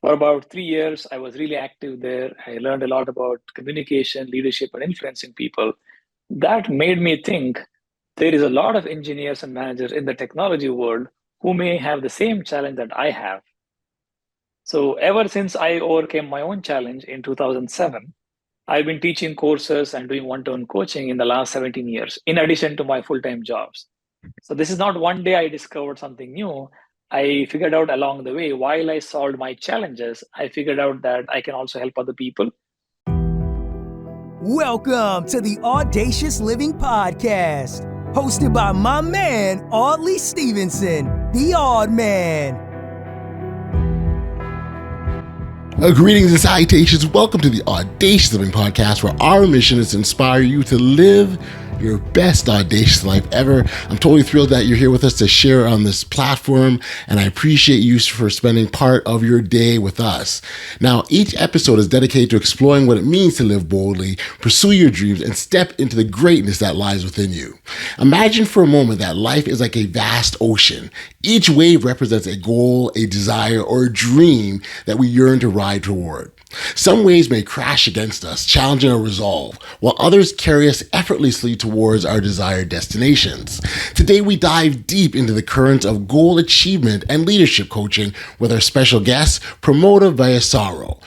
For about 3 years, I was really active there. I learned a lot about communication, leadership, and influencing people. That made me think there is a lot of engineers and managers in the technology world who may have the same challenge that I have. So, ever since I overcame my own challenge in 2007, I've been teaching courses and doing one to one coaching in the last 17 years, in addition to my full time jobs. So, this is not one day I discovered something new. I figured out along the way, while I solved my challenges, I figured out that I can also help other people. Welcome to the Audacious Living Podcast, hosted by my man, Audley Stephenson, the Odd Man. Greetings and salutations. Welcome to the Audacious Living Podcast, where our mission is to inspire you to live your best audacious life ever. I'm totally thrilled that you're here with us to share on this platform, and I appreciate you for spending part of your day with us. Now, each episode is dedicated to exploring what it means to live boldly, pursue your dreams, and step into the greatness that lies within you. Imagine for a moment that life is like a vast ocean. Each wave represents a goal, a desire, or a dream that we yearn to ride toward. Some waves may crash against us, challenging our resolve, while others carry us effortlessly towards our desired destinations. Today, we dive deep into the currents of goal achievement and leadership coaching with our special guest, Pramoda Vyasarao,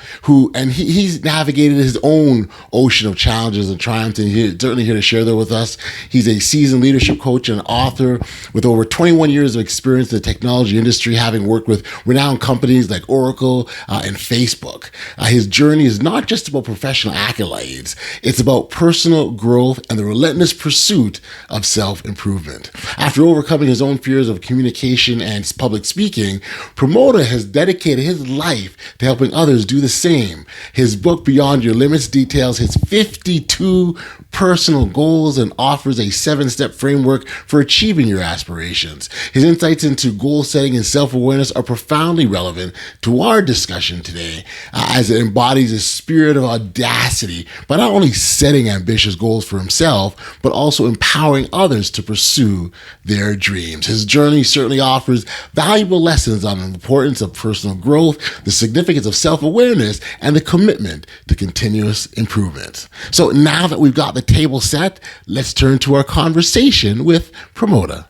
he's navigated his own ocean of challenges and triumphs, and he's certainly here to share that with us. He's a seasoned leadership coach and author with over 21 years of experience in the technology industry, having worked with renowned companies like Oracle and Facebook. His journey is not just about professional accolades. It's about personal growth and the relentless pursuit of self-improvement. After overcoming his own fears of communication and public speaking, Pramoda has dedicated his life to helping others do the same. His book, Beyond Your Limits, details his 52 personal goals and offers a 7-step framework for achieving your aspirations. His insights into goal setting and self-awareness are profoundly relevant to our discussion today, as it embodies a spirit of audacity by not only setting ambitious goals for himself, but also empowering others to pursue their dreams. His journey certainly offers valuable lessons on the importance of personal growth, the significance of self-awareness, and the commitment to continuous improvement. So now that we've got the table set, let's turn to our conversation with Pramoda.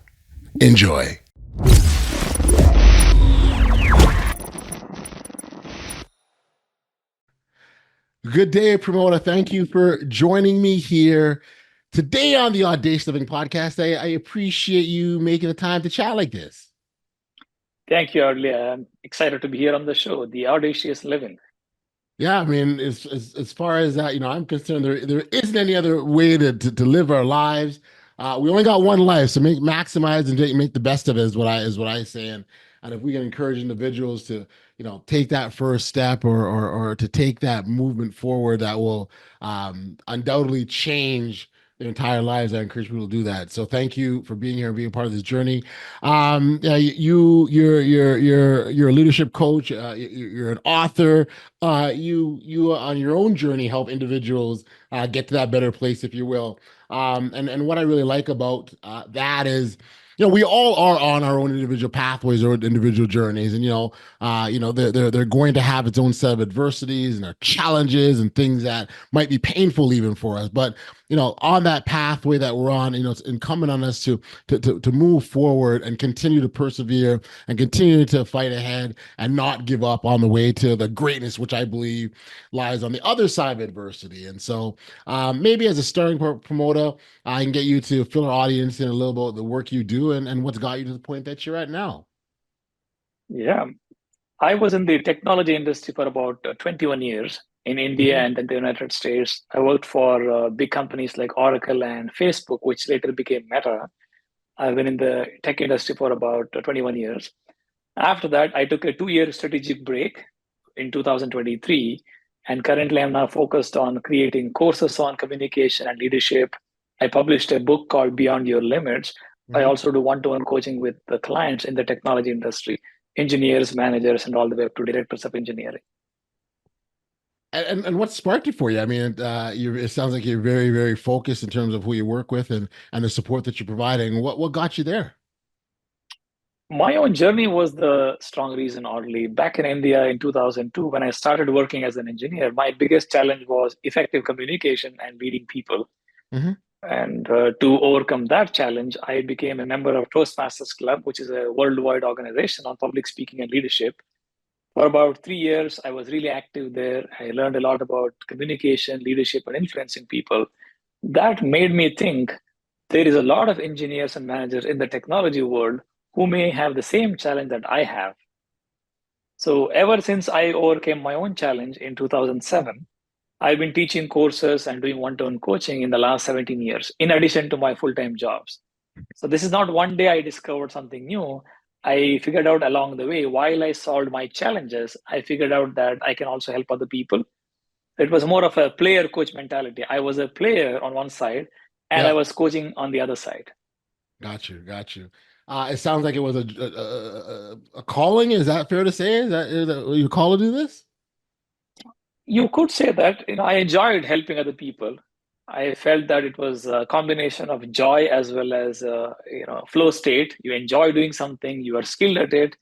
Enjoy. Good day, Pramoda. Thank you for joining me here today on the Audacious Living Podcast. I appreciate you making the time to chat like this. Thank you, Audley. I'm excited to be here on the show, the Audacious Living. Yeah, I mean, as far as that, I'm concerned, there isn't any other way to live our lives. We only got one life, so maximize and make the best of it is what I say. And if we can encourage individuals to, take that first step or to take that movement forward, that will undoubtedly change their entire lives. I encourage people to do that. So thank you for being here and being part of this journey. Yeah, you're a leadership coach. You're an author. You on your own journey help individuals get to that better place, if you will. And what I really like about that is, we all are on our own individual pathways or individual journeys, and they're going to have its own set of adversities and challenges and things that might be painful even for us. But on that pathway that we're on, it's incumbent on us to move forward and continue to persevere and continue to fight ahead and not give up on the way to the greatness, which I believe lies on the other side of adversity. And so maybe as a starting Pramoda, I can get you to fill our audience in a little bit of the work you do and what's got you to the point that you're at now. Yeah, I was in the technology industry for about 21 years in India and in the United States. I worked for big companies like Oracle and Facebook, which later became Meta. I've been in the tech industry for about 21 years. After that, I took a 2-year strategic break in 2023. And currently, I'm now focused on creating courses on communication and leadership. I published a book called Beyond Your Limits. I also do one-to-one coaching with the clients in the technology industry, engineers, managers, and all the way up to directors of engineering. And what sparked it for you? I mean, it sounds like you're very, very focused in terms of who you work with and the support that you're providing. What got you there? My own journey was the strong reason, oddly. Back in India in 2002, when I started working as an engineer, my biggest challenge was effective communication and leading people. Hmm. And to overcome that challenge, I became a member of Toastmasters Club, which is a worldwide organization on public speaking and leadership. For about 3 years, I was really active there. I learned a lot about communication, leadership, and influencing people. That made me think there is a lot of engineers and managers in the technology world who may have the same challenge that I have. So, ever since I overcame my own challenge in 2007, I've been teaching courses and doing one to one coaching in the last 17 years, in addition to my full time jobs. So, this is not one day I discovered something new. I figured out along the way, while I solved my challenges, I figured out that I can also help other people. It was more of a player coach mentality. I was a player on one side and I Yeah, was coaching on the other side. got you, got you. It sounds like it was a calling. Is that fair to say? Is that what you call to do this? You could say that, I enjoyed helping other people. I felt that it was a combination of joy as well as flow state. You enjoy doing something, you are skilled at it.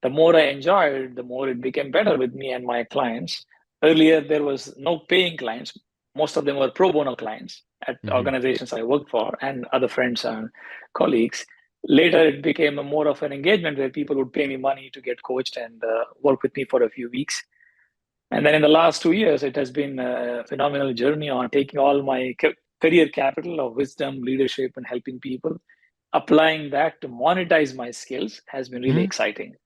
The more I enjoyed, the more it became better with me and my clients. Earlier, there was no paying clients. Most of them were pro bono clients at Hmm. organizations I worked for and other friends and colleagues. Later, it became a more of an engagement where people would pay me money to get coached and work with me for a few weeks. And then in the last 2 years, it has been a phenomenal journey on taking all my career capital of wisdom, leadership, and helping people. Applying that to monetize my skills has been really Hmm. exciting.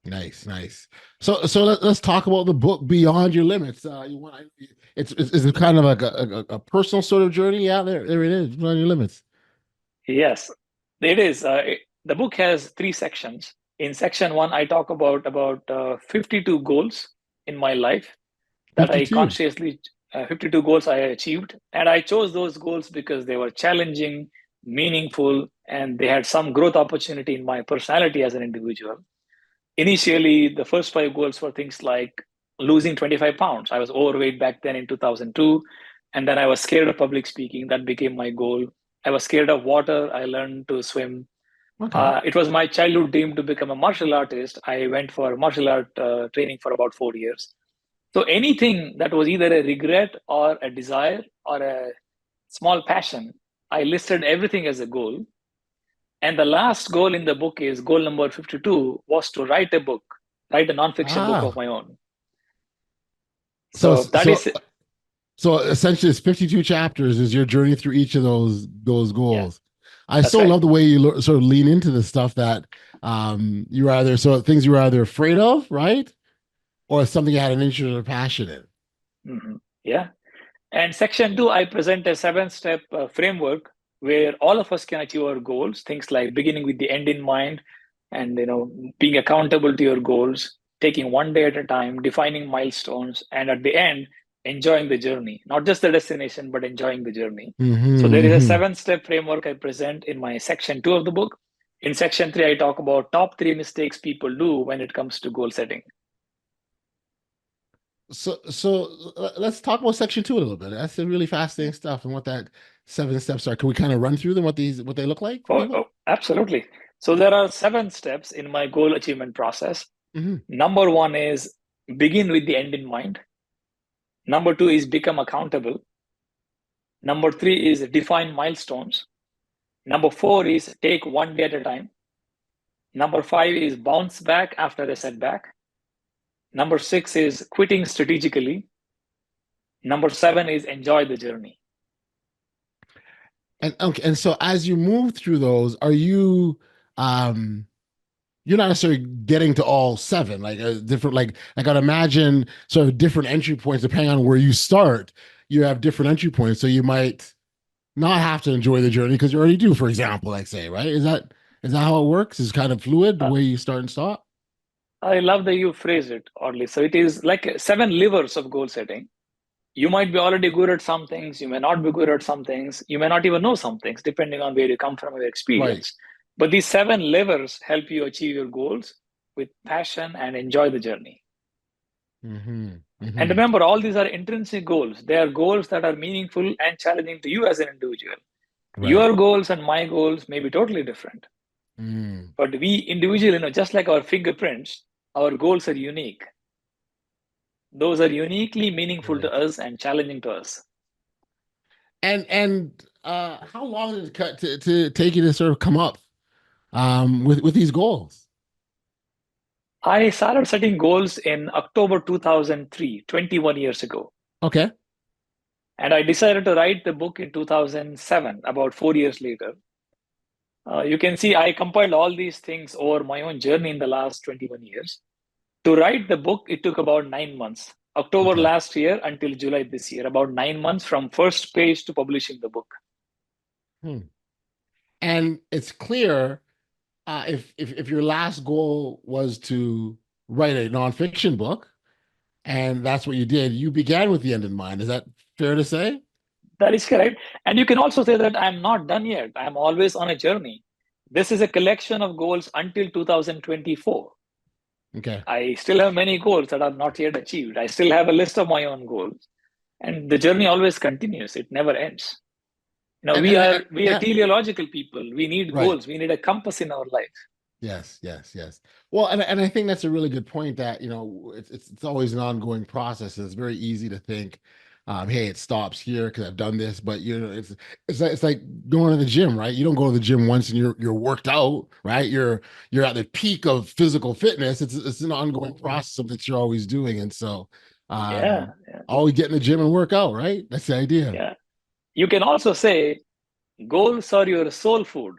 Nice, nice. So let's talk about the book Beyond Your Limits. You want it's kind of like a personal sort of journey. Yeah, there it is. Beyond Your Limits. Yes, it is. The book has three sections. In section one, I talk about 52 goals in my life that I 52. consciously 52 goals I achieved, and I chose those goals because they were challenging, meaningful, and they had some growth opportunity in my personality as an individual. Initially, the first five goals were things like losing 25 pounds. I was overweight back then in 2002. And then I was scared of public speaking. That became my goal. I was scared of water. I learned to swim. Okay. It was my childhood dream to become a martial artist. I went for martial art training for about 4 years. So anything that was either a regret or a desire or a small passion, I listed everything as a goal. And the last goal in the book is goal number 52 was to write a book, write a nonfiction book of Ah. my own. So So that so is, so essentially, it's 52 chapters. Is your journey through each of those yeah, goals? I that's so right. love the way you sort of lean into the stuff that you're either things you were either afraid of, right, or something you had an interest or passion in. Yeah. And section two, I present a seven-step framework where all of us can achieve our goals, things like beginning with the end in mind and, being accountable to your goals, taking one day at a time, defining milestones, and at the end, enjoying the journey, not just the destination, but enjoying the journey. So there is a Mm-hmm. seven-step framework I present in my section two of the book. In section three, I talk about top three mistakes people do when it comes to goal setting. So let's talk about section two a little bit. That's the really fascinating stuff and what that seven steps are. Can we kind of run through them? What they look like for people? Oh, absolutely. So there are seven steps in my goal achievement process. Mm-hmm. Number one is begin with the end in mind. Number two is become accountable. Number three is define milestones. Number four is take one day at a time. Number five is bounce back after a setback. Number six is quitting strategically. Number seven is enjoy the journey. And okay, and so as you move through those, are you um you're not necessarily getting to all seven, like a different, like I'd imagine sort of different entry points depending on where you start. You have different entry points, so you might not have to enjoy the journey because you already do. For example, like say, right? Is that how it works? Is kind of fluid the Uh, way you start and stop? I love that you phrase it, Audley. So it is like seven levers of goal setting. You might be already good at some things, you may not be good at some things, you may not even know some things, depending on where you come from, your Right. experience. But these seven levers help you achieve your goals with passion and enjoy the journey. Mm-hmm. And Mm-hmm. remember, all these are intrinsic goals. They are goals that are meaningful and challenging to you as an individual. Right. Your goals and my goals may be totally different. Mm, But we individually, just like our fingerprints, our goals are unique. Those are uniquely meaningful to right. us and challenging to us. And how long did it cut to take you to sort of come up with these goals? I started setting goals in October 2003, 21 years ago. Okay. And I decided to write the book in 2007, about 4 years later. You can see I compiled all these things over my own journey in the last 21 years. To write the book, it took about 9 months. October Okay. last year until July this year, about 9 months from first page to publishing the book. Hmm. And it's clear if your last goal was to write a nonfiction book, and that's what you did, you began with the end in mind. Is that fair to say? That is correct. And you can also say that I'm not done yet. I'm always on a journey. This is a collection of goals until 2024. Okay. I still have many goals that are not yet achieved. I still have a list of my own goals. And the journey always continues. It never ends. And, We and, are and we are yeah, teleological people. We need right. goals. We need a compass in our life. Yes, yes, yes. Well, and I think that's a really good point that, it's always an ongoing process. And it's very easy to think, hey, it stops here because I've done this, but it's like going to the gym, right? You don't go to the gym once and you're worked out, right? You're at the peak of physical fitness. It's an ongoing process of that you're always doing. And so Yeah, yeah, always get in the gym and work out, right? That's the idea. yeah. You can also say goals are your soul food.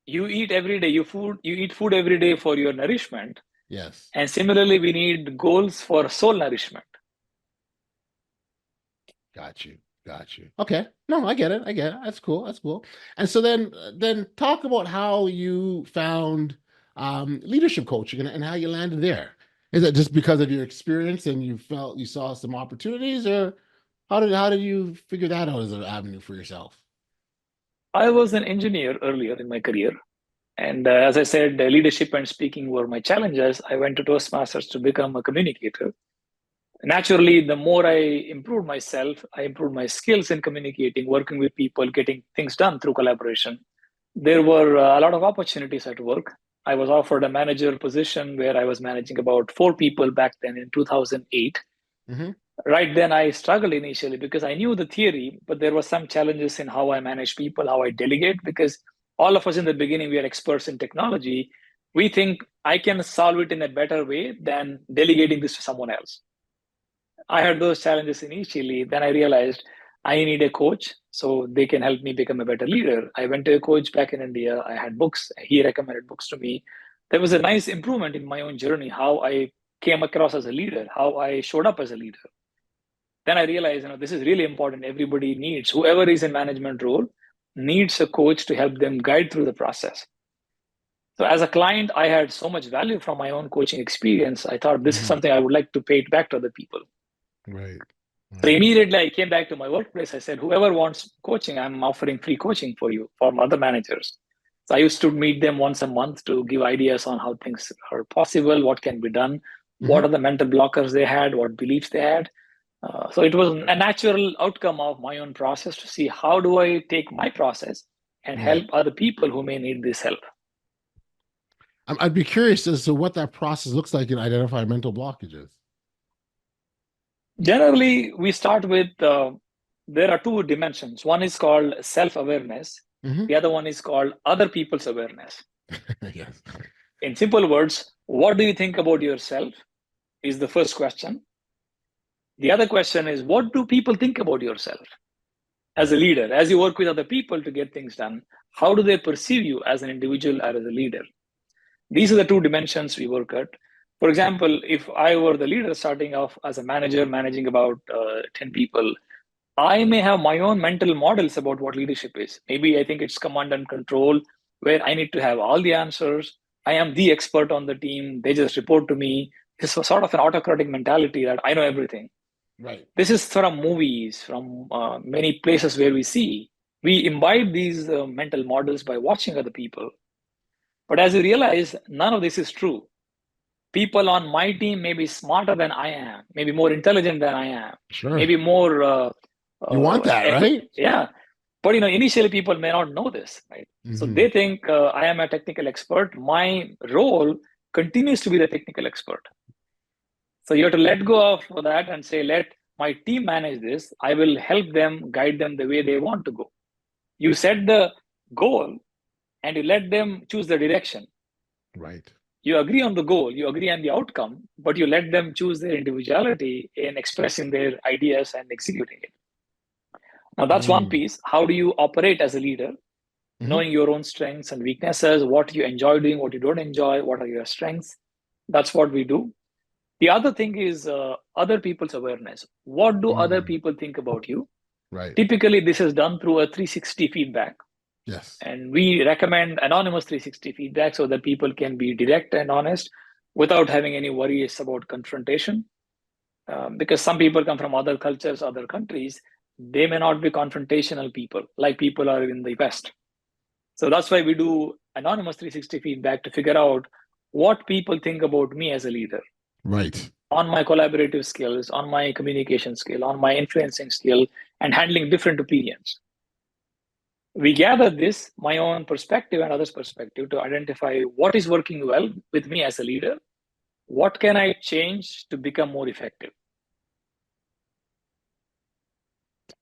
You eat every day. You eat food every day for your nourishment. Yes. And similarly, we need goals for soul nourishment. Got you. Got you. Okay. No, I get it. I get it. That's cool. That's cool. And so then talk about how you found leadership coaching and how you landed there. Is it just because of your experience and you felt you saw some opportunities, or how did you figure that out as an avenue for yourself? I was an engineer earlier in my career. And as I said, leadership and speaking were my challenges. I went to Toastmasters to become a communicator. Naturally, the more I improved myself, I improved my skills in communicating, working with people, getting things done through collaboration. There were a lot of opportunities at work. I was offered a manager position where I was managing about 4 people back then in 2008. Mm-hmm. Right then, I struggled initially because I knew the theory, but there were some challenges in how I manage people, how I delegate, because all of us in the beginning, we are experts in technology. We think I can solve it in a better way than delegating this to someone else. I had those challenges initially. Then I realized I need a coach so they can help me become a better leader. I went to a coach back in India. I had books. He recommended books to me. There was a nice improvement in my own journey, how I came across as a leader, how I showed up as a leader. Then I realized, this is really important. Everybody needs, whoever is in management role, needs a coach to help them guide through the process. So as a client, I had so much value from my own coaching experience. I thought this is Mm-hmm. something I would like to pay it back to other people. Right. So Right. immediately I came back to my workplace. I said, whoever wants coaching, I'm offering free coaching for you from other managers. So I used to meet them once a month to give ideas on how things are possible, what can be done, what Mm-hmm. are the mental blockers they had, what beliefs they had. So it was a natural outcome of my own process to see how do I take my process and help Right. other people who may need this help. I'd be curious as to what that process looks like in identifying mental blockages. Generally, we start with there are 2 dimensions. One is called self-awareness. Mm-hmm. The other one is called other people's awareness. Yes. In simple words, what do you think about yourself is the first question. The other question is, what do people think about yourself as a leader? As you work with other people to get things done, how do they perceive you as an individual or as a leader? These are the 2 dimensions we work at. For example, if I were the leader starting off as a manager, managing about 10 people, I may have my own mental models about what leadership is. Maybe I think it's command and control, where I need to have all the answers. I am the expert on the team. They just report to me. It's sort of an autocratic mentality that I know everything. Right. This is from movies, from many places where we see. We imbibe these mental models by watching other people. But as you realize, none of this is true. People on my team may be smarter than I am, maybe more intelligent than I am, Sure. maybe more You want that, right? yeah. But initially people may not know this, right? So they think I am a technical expert. My role continues to be the technical expert. So you have to let go of that and say, let my team manage this. I will help them, guide them the way they want to go. You set the goal and you let them choose the direction. Right. You agree on the goal, you agree on the outcome, but you let them choose their individuality in expressing their ideas and executing it. Now, that's one piece. How do you operate as a leader? Knowing your own strengths and weaknesses, what you enjoy doing, what you don't enjoy, what are your strengths. That's what we do. The other thing is other people's awareness. What do other people think about you? Right. Typically, this is done through a 360 feedback. Yes. And we recommend anonymous 360 feedback so that people can be direct and honest without having any worries about confrontation. Because some people come from other cultures, other countries, they may not be confrontational people like people are in the West. So that's why we do anonymous 360 feedback to figure out what people think about me as a leader. Right. On my collaborative skills, on my communication skill, on my influencing skill, and handling different opinions. We gather this, my own perspective and others' perspective, to identify what is working well with me as a leader. What can I change to become more effective?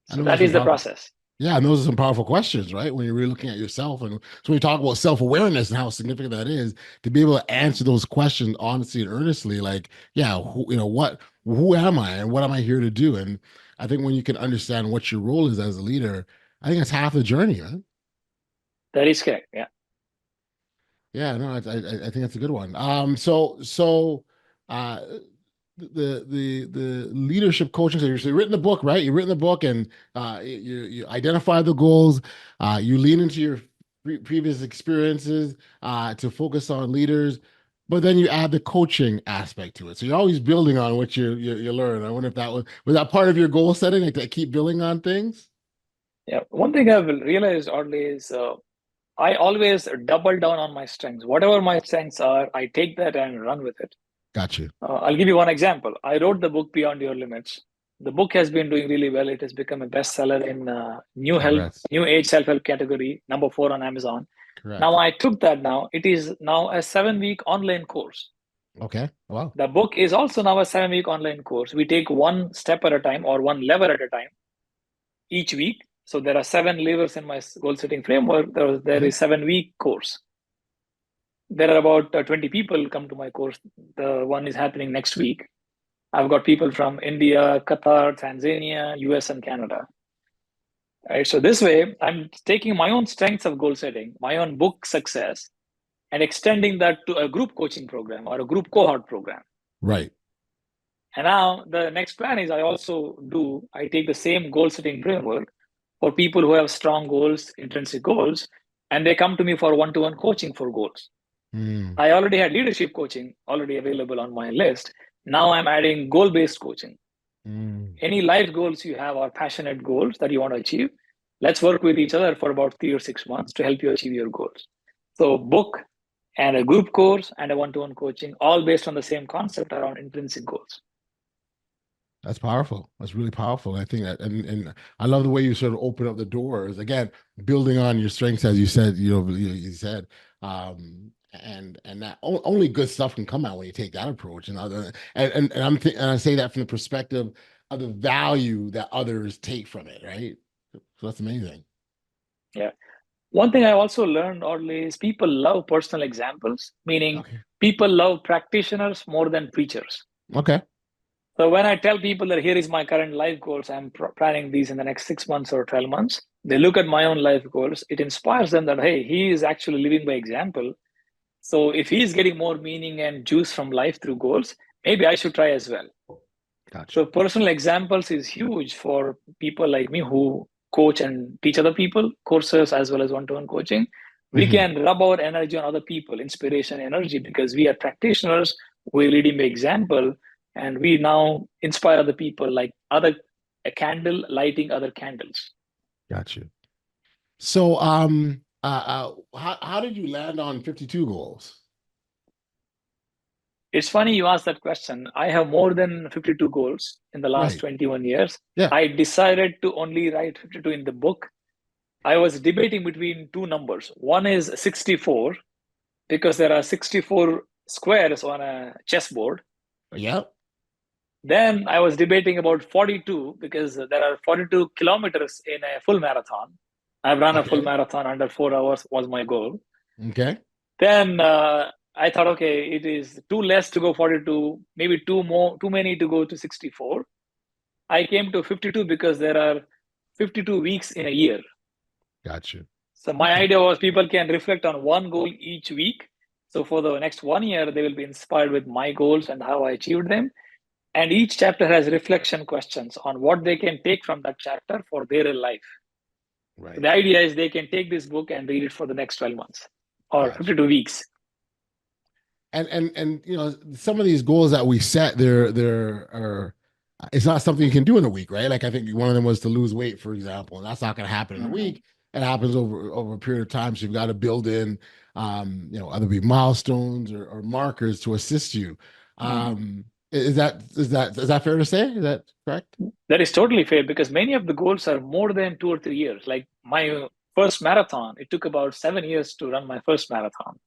So that is the process. Yeah, and those are some powerful questions, right? When you're really looking at yourself. And so we talk about self-awareness and how significant that is, to be able to answer those questions honestly and earnestly, like, yeah, who am I and what am I here to do? And I think when you can understand what your role is as a leader, I think that's half the journey, right? That is correct. Yeah. Yeah, no, I think that's a good one. The leadership coaching. So you've written the book, right? You've written the book, and you identify the goals. You lean into your previous experiences to focus on leaders, but then you add the coaching aspect to it. So you're always building on what you learn. I wonder if that was that part of your goal setting, like to keep building on things. Yeah. One thing I've realized, Audley, is I always double down on my strengths. Whatever my strengths are, I take that and run with it. Got you. I'll give you one example. I wrote the book Beyond Your Limits. The book has been doing really well. It has become a bestseller in new age self-help category, number 4 on Amazon. Correct. Now I took that now. It is now a 7-week online course. Okay. Wow. The book is also now a 7-week online course. We take one step at a time or one lever at a time each week. So there are 7 levers in my goal setting framework. There is 7-week course. There are about 20 people come to my course. The one is happening next week. I've got people from India, Qatar, Tanzania, US, and Canada. Right. So this way, I'm taking my own strengths of goal setting, my own book success, and extending that to a group coaching program or a group cohort program. Right. And now the next plan is I take the same goal setting framework for people who have strong goals, intrinsic goals, and they come to me for one-to-one coaching for goals. I already had leadership coaching already available on my list. Now I'm adding goal-based coaching. Any life goals you have or passionate goals that you want to achieve, let's work with each other for about 3 or 6 months to help you achieve your goals. So book and a group course and a one-to-one coaching, all based on the same concept around intrinsic goals. That's powerful. That's really powerful. I think that, and I love the way you sort of open up the doors, again, building on your strengths, as you said, you said, and that only good stuff can come out when you take that approach. And I say that from the perspective of the value that others take from it, right? So that's amazing. Yeah. One thing I also learned, Audley, is people love personal examples, meaning people love practitioners more than preachers. Okay. So when I tell people that here is my current life goals, I'm planning these in the next 6 months or 12 months, they look at my own life goals. It inspires them that, hey, he is actually living by example. So if he's getting more meaning and juice from life through goals, maybe I should try as well. Gotcha. So personal examples is huge for people like me who coach and teach other people, courses as well as one-to-one coaching. We can rub our energy on other people, inspiration, energy, because we are practitioners, we're leading by example, and we now inspire other people like a candle lighting other candles. Gotcha. So how did you land on 52 goals? It's funny you asked that question. I have more than 52 goals in the last 21 years. Yeah. I decided to only write 52 in the book I was debating between two numbers. One is 64 because there are 64 squares on a chessboard. Yep. Then I was debating about 42 because there are 42 kilometers in a full marathon. I've run a full Okay. marathon under 4 hours was my goal. Okay. Then I thought, okay, it is too less to go 42, maybe too many to go to 64. I came to 52 because there are 52 weeks in a year. Gotcha. So my Okay. idea was people can reflect on one goal each week. So for the next 1 year, they will be inspired with my goals and how I achieved them. And each chapter has reflection questions on what they can take from that chapter for their life. So Right. the idea is they can take this book and read it for the next 12 months or Gotcha. 52 weeks. And some of these goals that we set, are it's not something you can do in a week, right? Like I think one of them was to lose weight, for example, and that's not going to happen in a Mhm. week. It happens over a period of time, so you've got to build in other big milestones or markers to assist you. Mhm. Is that fair to say? Is that correct? That is totally fair because many of the goals are more than 2 or 3 years. Like my first marathon, it took about 7 years to run my first marathon.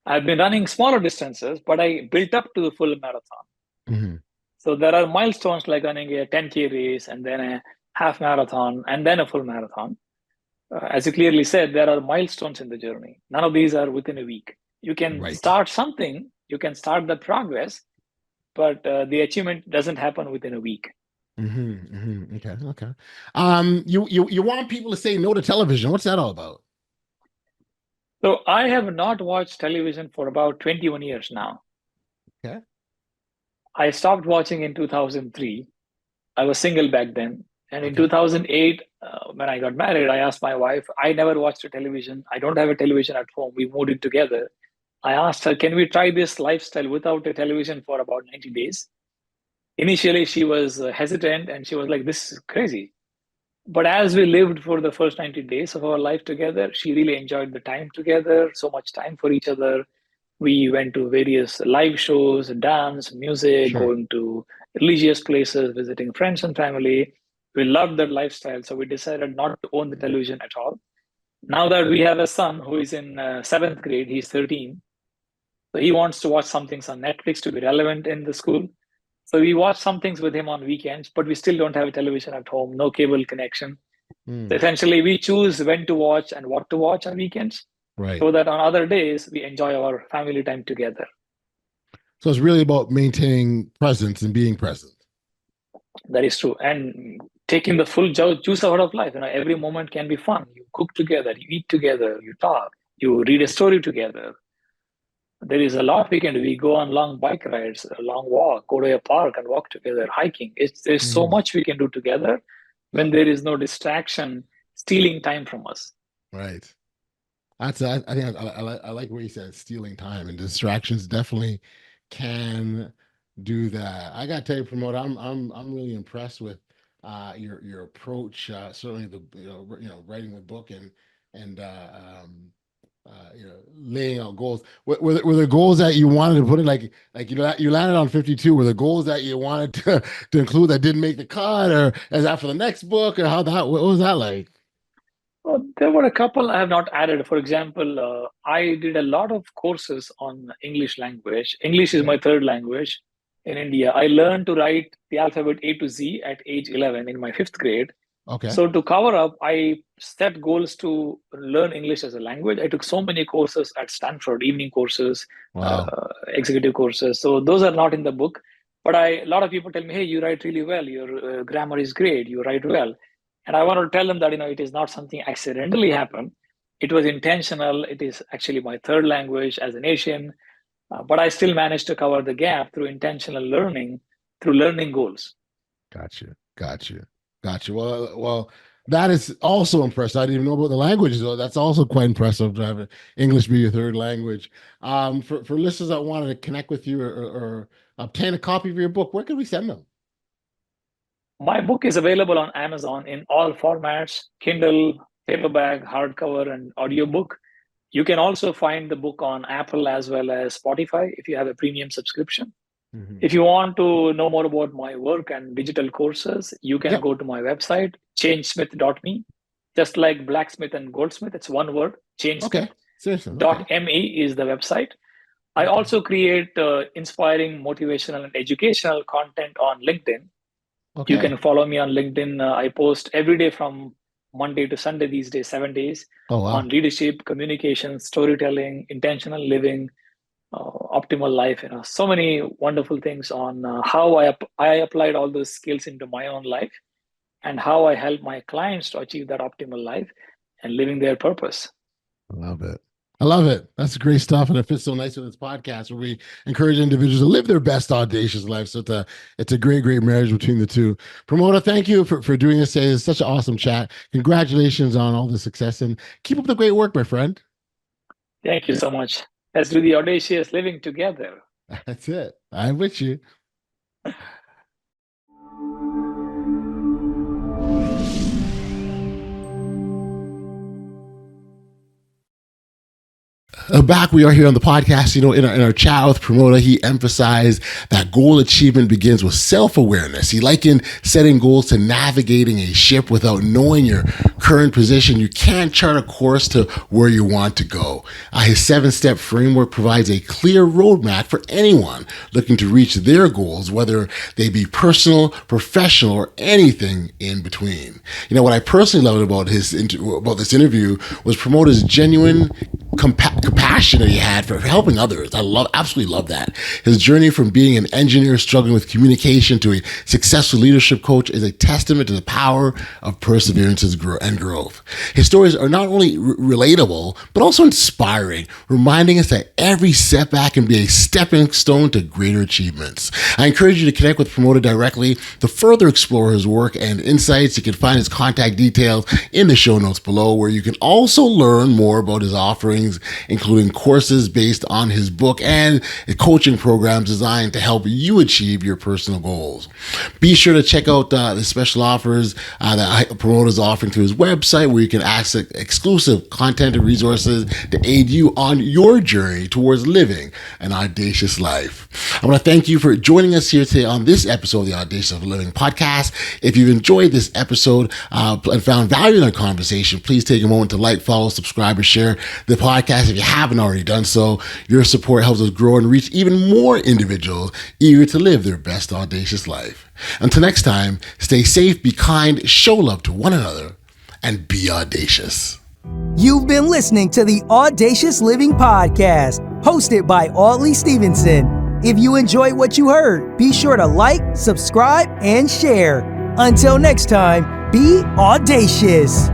I've been running smaller distances, but I built up to the full marathon. Hmm. So there are milestones like running a 10K race and then a half marathon and then a full marathon. As you clearly said, there are milestones in the journey. None of these are within a week. You can Right. start something, you can start the progress, but the achievement doesn't happen within a week. Okay. Okay. You want people to say no to television. What's that all about? So I have not watched television for about 21 years now. Okay. I stopped watching in 2003. I was single back then. And in Okay. 2008, when I got married, I asked my wife, I never watched a television. I don't have a television at home. We moved in together. I asked her, can we try this lifestyle without a television for about 90 days? Initially, she was hesitant and she was like, this is crazy. But as we lived for the first 90 days of our life together, she really enjoyed the time together, so much time for each other. We went to various live shows, dance, music, Sure. going to religious places, visiting friends and family. We loved that lifestyle. So we decided not to own the television at all. Now that we have a son who is in seventh grade, he's 13. So he wants to watch some things on Netflix to be relevant in the school. So we watch some things with him on weekends, but we still don't have a television at home, no cable connection. So Mm, essentially, we choose when to watch and what to watch on weekends right. so that on other days we enjoy our family time together. So it's really about maintaining presence and being present. That is true. And taking the full juice out of life. Every moment can be fun. You cook together, you eat together, you talk, you read a story together. There is a lot we can do. We go on long bike rides, a long walk, go to a park and walk together, hiking. There's so Mhm. much we can do together when there is no distraction stealing time from us. Right. I think I like what you said, stealing time and distractions definitely can do that. I got to tell you, Promote, I'm really impressed with your approach. Certainly the writing the book and laying out goals. Were there goals that you wanted to put in, like you landed on 52? Were there goals that you wanted to include that didn't make the cut, or is that for the next book, or what was that like? Well, there were a couple I have not added. For example, I did a lot of courses on English language. English is Okay. my third language in India. I learned to write the alphabet A to Z at age 11 in my fifth grade. Okay. So to cover up, I set goals to learn English as a language. I took so many courses at Stanford, evening courses, Wow. executive courses. So those are not in the book. But a lot of people tell me, hey, you write really well. Your grammar is great. You write well. And I want to tell them that, it is not something accidentally happened. It was intentional. It is actually my third language as an Asian. But I still managed to cover the gap through intentional learning, through learning goals. Gotcha. Well, that is also impressive. I didn't even know about the languages, though. That's also quite impressive to have English be your third language. For listeners that wanted to connect with you or obtain a copy of your book, where can we send them? My book is available on Amazon in all formats: Kindle, paperback, hardcover, and audiobook. You can also find the book on Apple as well as Spotify if you have a premium subscription. Mm-hmm. If you want to know more about my work and digital courses, you can Yep. go to my website, changesmith.me, just like blacksmith and goldsmith. It's one word, chainsmith. Okay. Seriously. Okay. .me is the website. I also create inspiring, motivational, and educational content on LinkedIn. Okay. You can follow me on LinkedIn. I post every day from Monday to Sunday these days, 7 days, Oh, wow. on leadership, communication, storytelling, intentional living, optimal life. So many wonderful things on how I applied all those skills into my own life and how I help my clients to achieve that optimal life and living their purpose. I love it. I love it. That's great stuff. And it fits so nice with this podcast where we encourage individuals to live their best audacious life. So it's a great, great marriage between the two. Pramoda, thank you for doing this today. It's such an awesome chat. Congratulations on all the success and keep up the great work, my friend. Thank you so much. Let's do the audacious living together. That's it. I'm with you. Back we are here on the podcast. In our chat with Pramoda, he emphasized that goal achievement begins with self-awareness. He likened setting goals to navigating a ship. Without knowing your current position, you can't chart a course to where you want to go. His 7-step framework provides a clear roadmap for anyone looking to reach their goals, whether they be personal, professional, or anything in between. What I personally loved about this interview was Pramoda's genuine compassion that he had for helping others. Absolutely love that. His journey from being an engineer struggling with communication to a successful leadership coach is a testament to the power of perseverance and growth. His stories are not only relatable, but also inspiring, reminding us that every setback can be a stepping stone to greater achievements. I encourage you to connect with Pramoda directly to further explore his work and insights. You can find his contact details in the show notes below, where you can also learn more about his offerings, including courses based on his book and coaching programs designed to help you achieve your personal goals. Be sure to check out the special offers that Pramoda is offering through his website, where you can access exclusive content and resources to aid you on your journey towards living an audacious life. I want to thank you for joining us here today on this episode of the Audacious Living Podcast. If you've enjoyed this episode and found value in our conversation, please take a moment to like, follow, subscribe, and share the podcast if you haven't already done so. Your support helps us grow and reach even more individuals eager to live their best audacious life. Until next time, stay safe, be kind, show love to one another, and be audacious. You've been listening to the Audacious Living Podcast, hosted by Audley Stephenson. If you enjoyed what you heard, be sure to like, subscribe, and share. Until next time, be audacious.